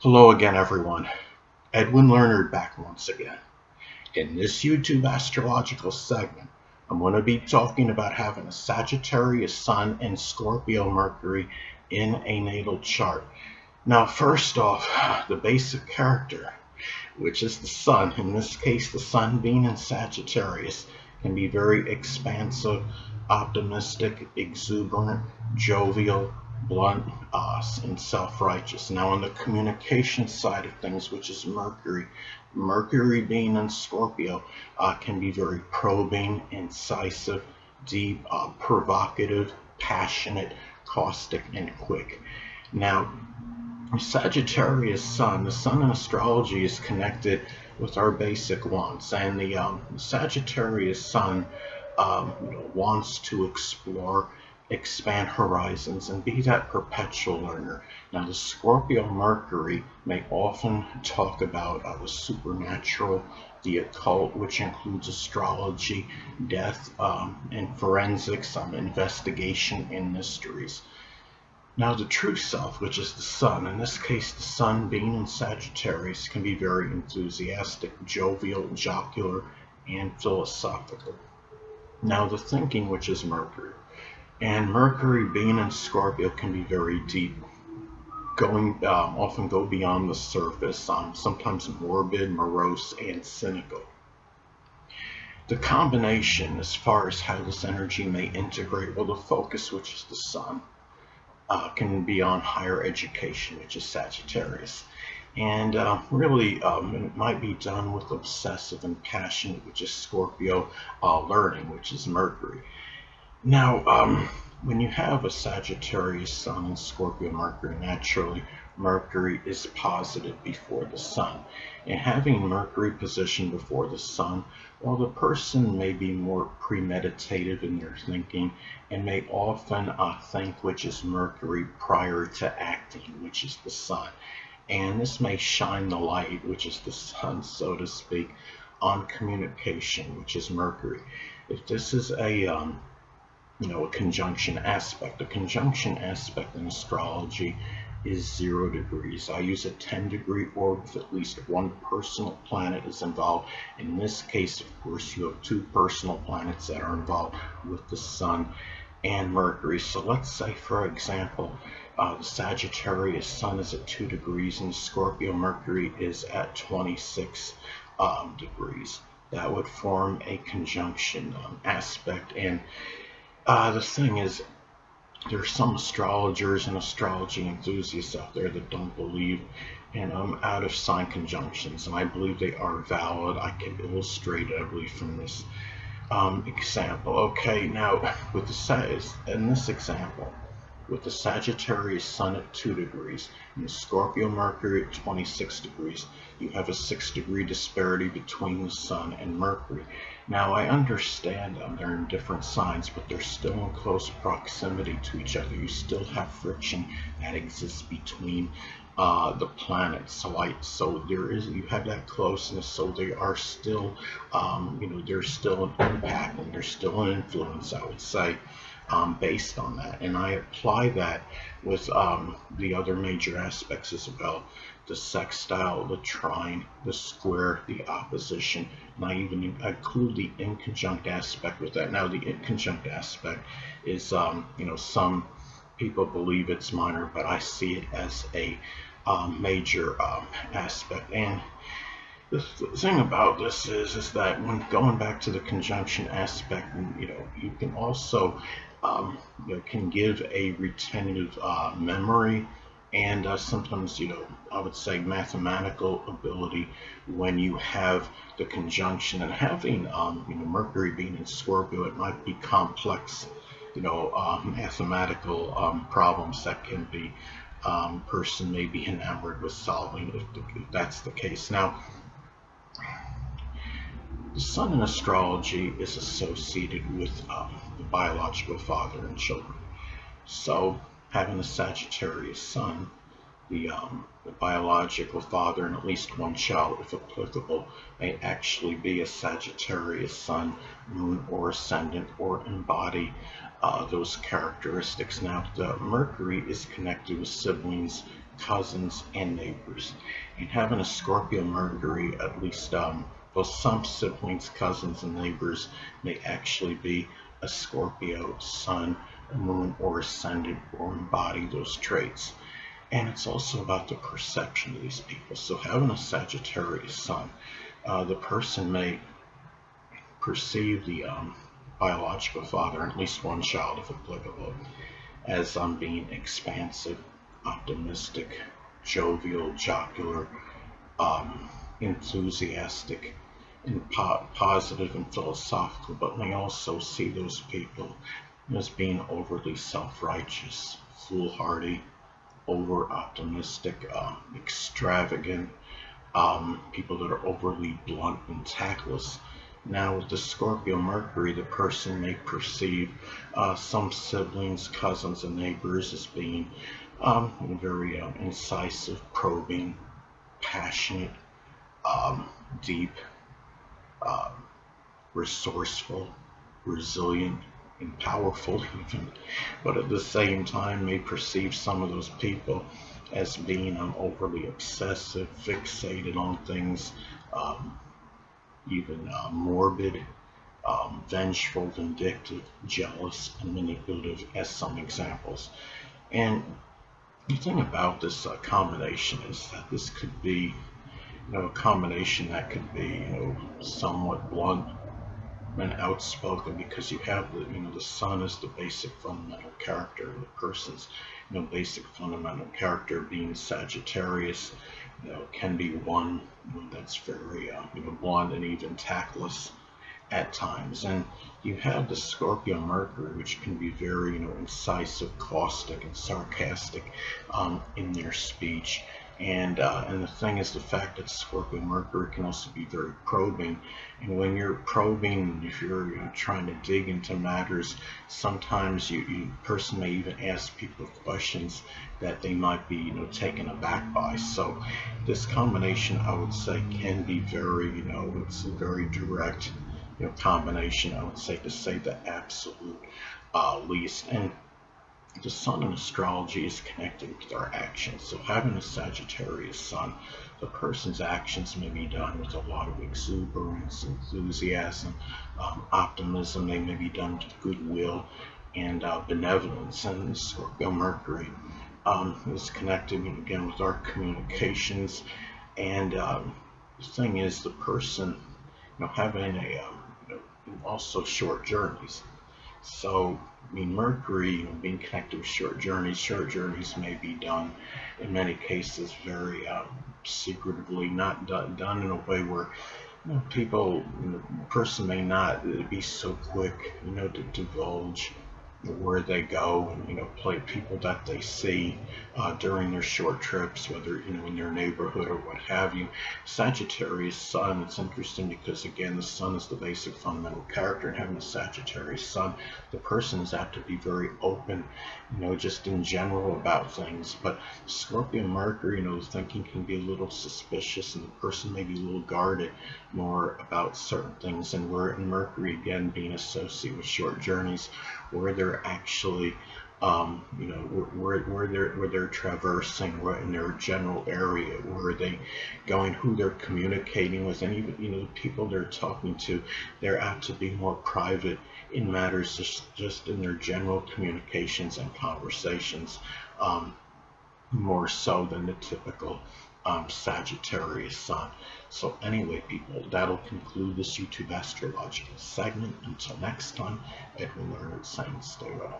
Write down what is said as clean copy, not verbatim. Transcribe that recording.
Hello again, everyone. Edwin Learnard back once again. In this YouTube astrological segment, I'm going to be talking about having a Sagittarius Sun and Scorpio Mercury in a natal chart. Now, first off, the basic character, which is the Sun. In this case, the Sun being in Sagittarius can be very expansive, optimistic, exuberant, jovial, blunt, and self-righteous. Now, on the communication side of things, which is Mercury being in Scorpio, can be very probing, incisive, deep, provocative, passionate, caustic, and quick. Now, Sagittarius Sun, the Sun in astrology is connected with our basic wants, and the Sagittarius Sun wants to explore, expand horizons, and be that perpetual learner. Now, the Scorpio Mercury may often talk about the supernatural, the occult, which includes astrology, death, and forensics, investigation, and mysteries. Now, the true self, which is the Sun, in this case, the Sun being in Sagittarius, can be very enthusiastic, jovial, jocular, and philosophical. Now, the thinking, which is Mercury, and Mercury being in Scorpio can be very deep, often go beyond the surface, sometimes morbid, morose, and cynical. The combination, as far as how this energy may integrate, well, the focus, which is the Sun, can be on higher education, which is Sagittarius. And it might be done with obsessive and passionate, which is Scorpio, learning, which is Mercury. Now, when you have a Sagittarius Sun and Scorpio Mercury, naturally, Mercury is positive before the Sun. And having Mercury positioned before the Sun, while the person may be more premeditative in their thinking and may often think, which is Mercury, prior to acting, which is the Sun. And this may shine the light, which is the Sun, so to speak, on communication, which is Mercury. If this is a conjunction aspect. A conjunction aspect in astrology is 0 degrees. I use a 10-degree orb if at least one personal planet is involved. In this case, of course, you have two personal planets that are involved with the Sun and Mercury. So let's say, for example, the Sagittarius Sun is at 2 degrees and Scorpio Mercury is at 26 degrees. That would form a conjunction aspect. And the thing is, there are some astrologers and astrology enthusiasts out there that don't believe in out of sign conjunctions, and I believe they are valid. I can illustrate it, I believe, from this example. Okay, now with in this example, with the Sagittarius Sun at 2 degrees and the Scorpio Mercury at 26 degrees, you have a 6-degree disparity between the Sun and Mercury. Now, I understand they're in different signs, but they're still in close proximity to each other. You still have friction that exists between the planets. So you have that closeness. So they are still, there's still an impact and there's still an influence, I would say, based on that. And I apply that with the other major aspects as well. The sextile, the trine, the square, the opposition, and I even include the inconjunct aspect with that. Now, the inconjunct aspect is, some people believe it's minor, but I see it as a major aspect. And the thing about this is that when going back to the conjunction aspect, you can also can give a retentive memory and sometimes, I would say mathematical ability when you have the conjunction. And having, Mercury being in Scorpio, it might be complex, mathematical problems that can be person may be enamored with solving if that's the case. Now, the Sun in astrology is associated with the biological father and children. So, having a Sagittarius Sun, the biological father and at least one child, if applicable, may actually be a Sagittarius Sun, Moon, or Ascendant, or embody those characteristics. Now, the Mercury is connected with siblings, cousins, and neighbors. And having a Scorpio Mercury, at least well, some siblings, cousins, and neighbors may actually be a Scorpio sun, moon, or ascendant, or embody those traits. And it's also about the perception of these people. So having a Sagittarius sun, the person may perceive the biological father, at least one child if applicable, as being expansive, optimistic, jovial, jocular, enthusiastic, and positive and philosophical, but may also see those people as being overly self-righteous, foolhardy, over-optimistic, extravagant, people that are overly blunt and tactless. Now, with the Scorpio Mercury, the person may perceive some siblings, cousins, and neighbors as being very incisive, probing, passionate, deep, uh, resourceful, resilient, and powerful even, but at the same time may perceive some of those people as being overly obsessive, fixated on things, even morbid, vengeful, vindictive, jealous, and manipulative, as some examples. And the thing about this combination is that this could be, a combination that could be, somewhat blunt and outspoken, because you have the sun is the basic fundamental character of the person's, basic fundamental character being Sagittarius, can be one that's very blunt and even tactless at times. And you have the Scorpio Mercury, which can be very incisive, caustic, and sarcastic in their speech. And the thing is, the fact that Scorpio Mercury can also be very probing. And when you're probing, if you're trying to dig into matters, sometimes you person may even ask people questions that they might be taken aback by. So this combination, I would say, can be very it's a very direct combination, I would say, to say the absolute least. And the sun in astrology is connected with our actions. So having a Sagittarius sun, the person's actions may be done with a lot of exuberance, enthusiasm, optimism. They may be done with goodwill and benevolence. And Scorpio Mercury is connected again with our communications. And the thing is, the person having a also short journeys. So, I mean, Mercury being connected with short journeys may be done in many cases very secretively, not done in a way where people, the person may not be so quick, to divulge where they go, and play people that they see during their short trips, whether in their neighborhood or what have you. Sagittarius sun, it's interesting because again the sun is the basic fundamental character, and having a Sagittarius sun, the person is apt to be very open, just in general about things. But Scorpio Mercury, the thinking can be a little suspicious, and the person may be a little guarded more about certain things. And where in Mercury again being associated with short journeys, where they're actually where they're traversing, in their general area, where are they going, who they're communicating with, and even the people they're talking to, they're apt to be more private in matters just in their general communications and conversations, more so than the typical Sagittarius sun. So anyway, people, that'll conclude this YouTube astrological segment. Until next time, Edwin Learnard saying stay well.